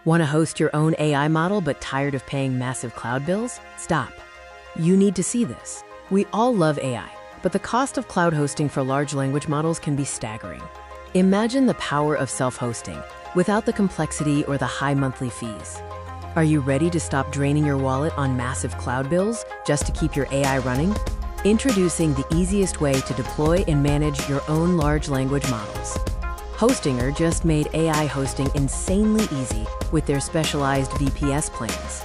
Want to host your own AI model but tired of paying massive cloud bills? Stop. You need to see this. We all love AI, but the cost of cloud hosting for large language models can be staggering. Imagine the power of self-hosting without the complexity or the high monthly fees. Are you ready to stop draining your wallet on massive cloud bills just to keep your AI running? Introducing the easiest way to deploy and manage your own large language models. Hostinger just made AI hosting insanely easy with their specialized VPS plans.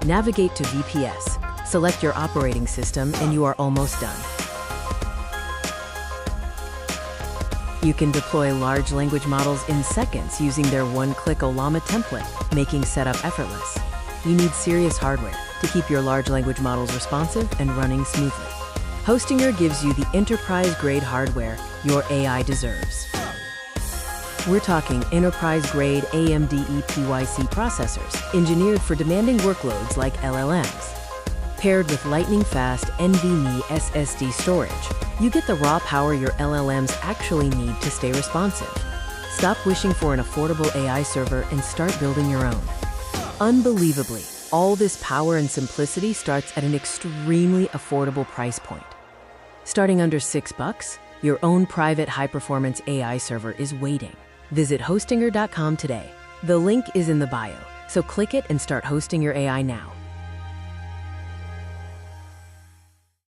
Navigate to VPS, select your operating system, and you are almost done. You can deploy large language models in seconds using their one-click Ollama template, making setup effortless. You need serious hardware to keep your large language models responsive and running smoothly. Hostinger gives you the enterprise-grade hardware your AI deserves. We're talking enterprise-grade AMD EPYC processors, engineered for demanding workloads like LLMs. Paired with lightning-fast NVMe SSD storage, you get the raw power your LLMs actually need to stay responsive. Stop wishing for an affordable AI server and start building your own. Unbelievably, all this power and simplicity starts at an extremely affordable price point. Starting under $6, your own private high-performance AI server is waiting. Visit Hostinger.com today. The link is in the bio, so click it and start hosting your AI now.